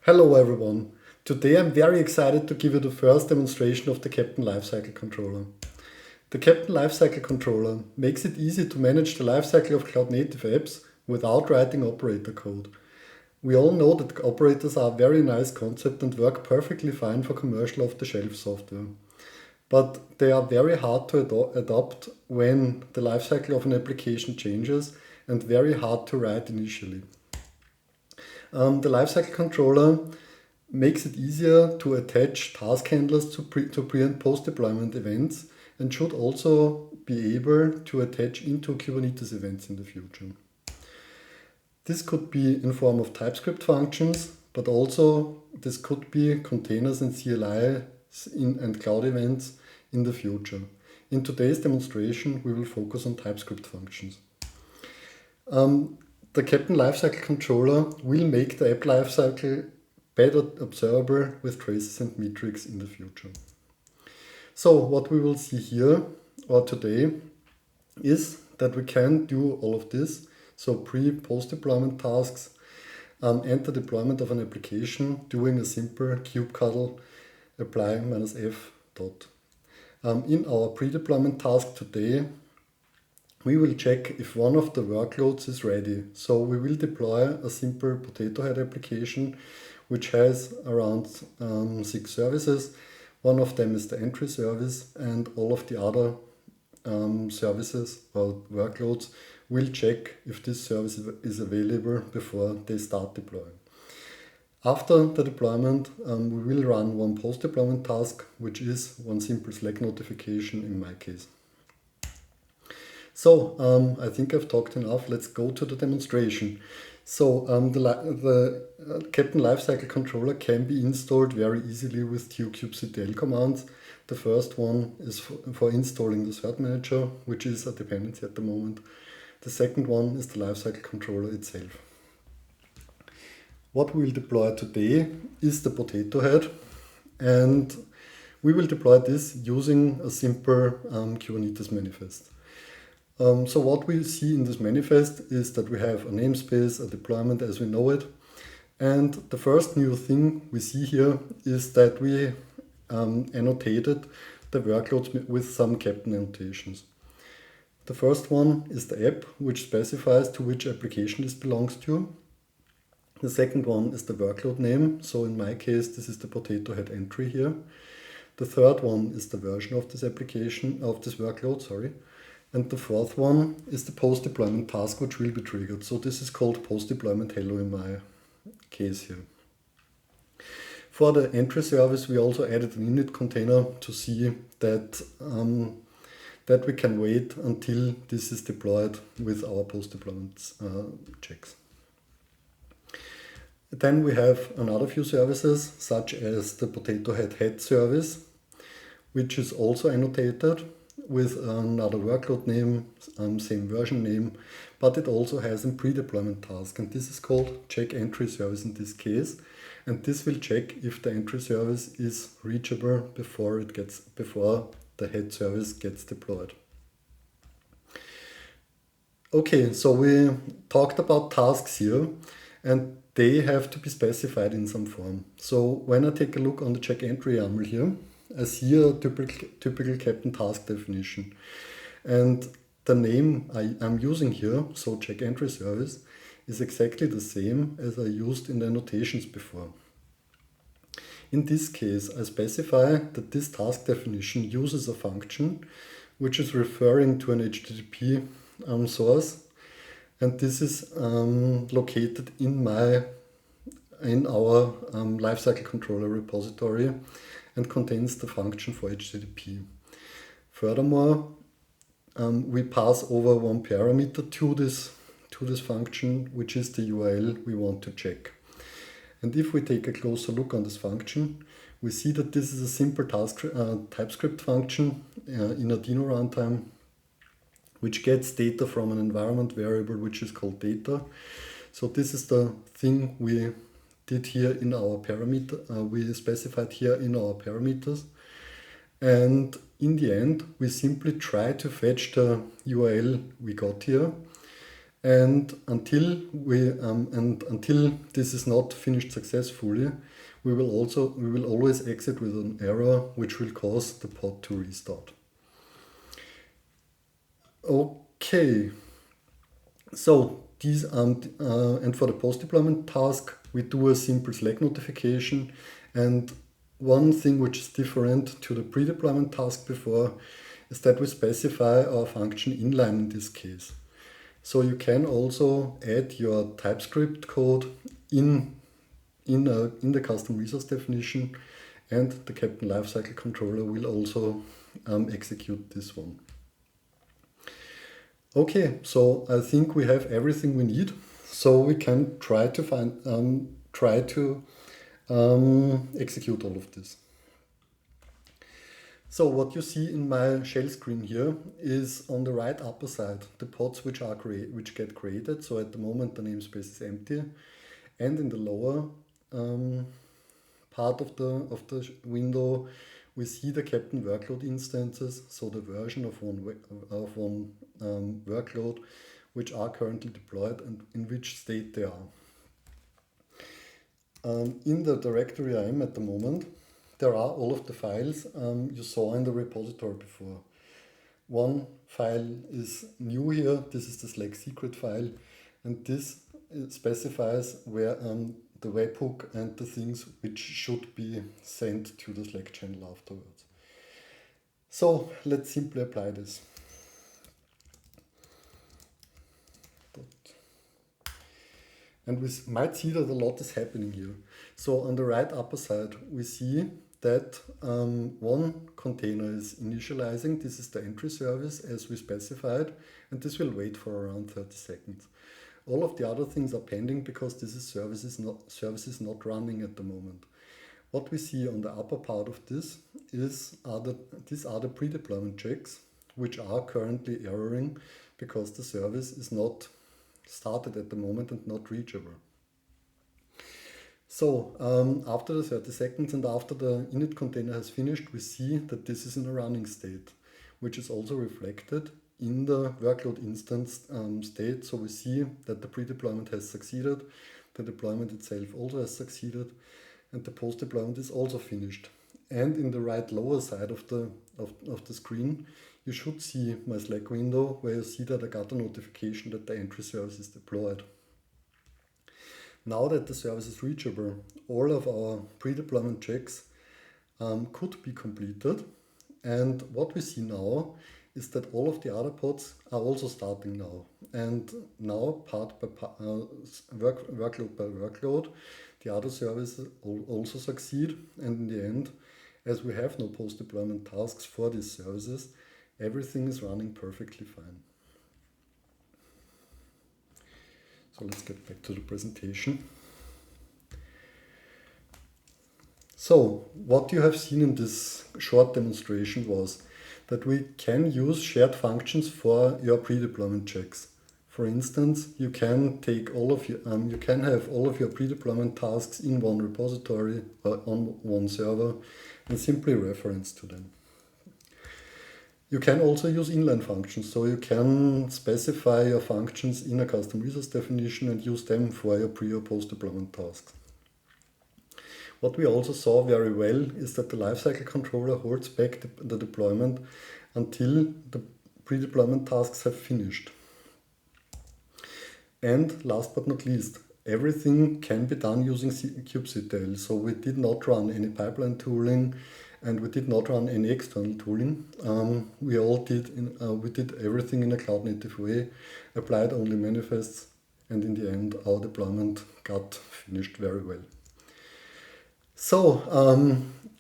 Hello everyone. Today I'm very excited to give you the first demonstration of the Keptn Lifecycle controller. The Keptn Lifecycle controller makes it easy to manage the lifecycle of cloud-native apps without writing operator code. We all know that operators are a very nice concept and work perfectly fine for commercial off-the-shelf software. But they are very hard to adopt when the lifecycle of an application changes and very hard to write initially. The lifecycle controller makes it easier to attach task handlers to pre and post-deployment events and should also be able to attach into Kubernetes events in the future. This could be in form of TypeScript functions, but also this could be containers and CLI and cloud events in the future. In today's demonstration, we will focus on TypeScript functions. The Keptn Lifecycle controller will make the app lifecycle better observable with traces and metrics in the future. So what we will see here or today is that we can do all of this. So post deployment tasks and the deployment of an application doing a simple kubectl apply -f dot. In our pre-deployment task today, we will check if one of the workloads is ready. So we will deploy a simple potato head application which has around 6 services. One of them is the entry service, and all of the other services or workloads will check if this service is available before they start deploying. After the deployment, we will run one post-deployment task, which is one simple Slack notification in my case. So I think I've talked enough. Let's go to the demonstration. So the Keptn Lifecycle controller can be installed very easily with two kubectl commands. The first one is for installing the cert manager, which is a dependency at the moment. The second one is the Lifecycle controller itself. What we will deploy today is the potato head, and we will deploy this using a simple Kubernetes manifest. So what we see in this manifest is that we have a namespace, a deployment as we know it. And the first new thing we see here is that we annotated the workloads with some Keptn annotations. The first one is the app, which specifies to which application this belongs to. The second one is the workload name. So in my case, this is the potato head entry here. The third one is the version of this application, of this workload, sorry. And the fourth one is the post-deployment task, which will be triggered. So this is called post-deployment hello in my case here. For the entry service, we also added an init container to see that, that we can wait until this is deployed with our post-deployment checks. Then we have another few services, such as the potato head service, which is also annotated with another workload name, same version name, but it also has a pre-deployment task, and this is called check entry service in this case, and this will check if the entry service is reachable before the head service gets deployed. Okay, so we talked about tasks here, and they have to be specified in some form. So when I take a look on the check entry YAML here, I see a typical Keptn task definition. And the name I'm using here, so check entry service, is exactly the same as I used in the annotations before. In this case, I specify that this task definition uses a function which is referring to an HTTP source, and this is located in our lifecycle controller repository and contains the function for HTTP. Furthermore, we pass over one parameter to this function, which is the URL we want to check. And if we take a closer look on this function, we see that this is a simple TypeScript function in a Dino runtime, which gets data from an environment variable which is called data. So this is the thing we did here in our parameter, we specified here in our parameters. And in the end, we simply try to fetch the URL we got here. And until this is not finished successfully, we will always exit with an error which will cause the pod to restart. Okay, so these and for the post-deployment task, we do a simple Slack notification. And one thing which is different to the pre-deployment task before is that we specify our function inline in this case. So you can also add your TypeScript code in the custom resource definition, and the Keptn Lifecycle controller will also execute this one. Okay, so I think we have everything we need, so we can try to execute all of this. So what you see in my shell screen here is on the right upper side the pods which get created. So at the moment the namespace is empty, and in the lower part of the window we see the Keptn workload instances, so the version of one workload which are currently deployed and in which state they are. In the directory I am at the moment, there are all of the files you saw in the repository before. One file is new here, this is the Slack secret file, and this specifies where the webhook and the things which should be sent to the Slack channel afterwards. So let's simply apply this. And we might see that a lot is happening here. So on the right upper side, we see that one container is initializing. This is the entry service as we specified, and this will wait for around 30 seconds. All of the other things are pending because this is services not running at the moment. What we see on the upper part of this is these are the pre-deployment checks which are currently erroring because the service is not started at the moment and not reachable. So after the 30 seconds and after the init container has finished, we see that this is in a running state, which is also reflected in the workload instance state. So we see that the pre-deployment has succeeded, the deployment itself also has succeeded, and the post-deployment is also finished. And in the right lower side of the screen, you should see my Slack window where you see that I got a notification that the entry service is deployed. Now that the service is reachable, all of our pre-deployment checks could be completed. And what we see now is that all of the other pods are also starting now. And now part by part, workload by workload, the other services also succeed. And in the end, as we have no post-deployment tasks for these services, everything is running perfectly fine. So let's get back to the presentation. So what you have seen in this short demonstration was that we can use shared functions for your pre-deployment checks. For instance, you can take all of your, you can have all of your pre-deployment tasks in one repository or on one server and simply reference to them. You can also use inline functions, so you can specify your functions in a custom resource definition and use them for your pre or post deployment tasks. What we also saw very well is that the lifecycle controller holds back the deployment until the pre-deployment tasks have finished. And last but not least, everything can be done using kubectl. So we did not run any pipeline tooling, and we did not run any external tooling. We did everything in a cloud native way, applied only manifests, and in the end our deployment got finished very well. So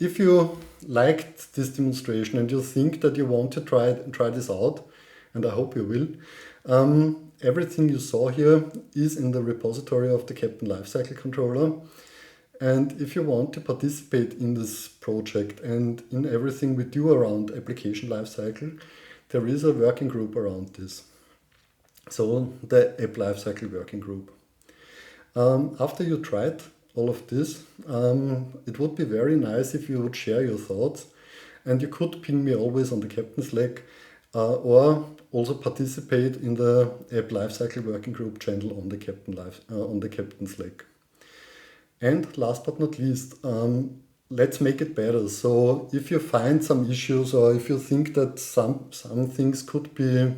if you liked this demonstration and you think that you want to try this out, and I hope you will, everything you saw here is in the repository of the Keptn Lifecycle controller. And if you want to participate in this project and in everything we do around application lifecycle, there is a working group around this. So the App Lifecycle working group. After you tried all of this, it would be very nice if you would share your thoughts, and you could ping me always on the Keptn Slack or also participate in the App Lifecycle Working Group channel on the Keptn Slack. And last but not least, let's make it better. So if you find some issues, or if you think that some things could be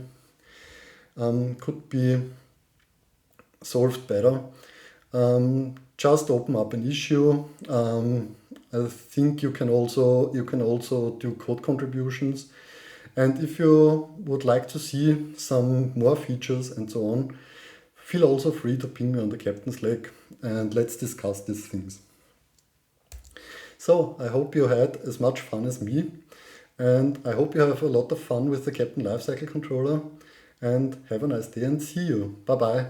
solved better, just open up an issue. I think you can also do code contributions. And if you would like to see some more features and so on, feel also free to ping me on the Keptn Slack and let's discuss these things. So I hope you had as much fun as me, and I hope you have a lot of fun with the Keptn Lifecycle controller, and have a nice day and see you. Bye bye.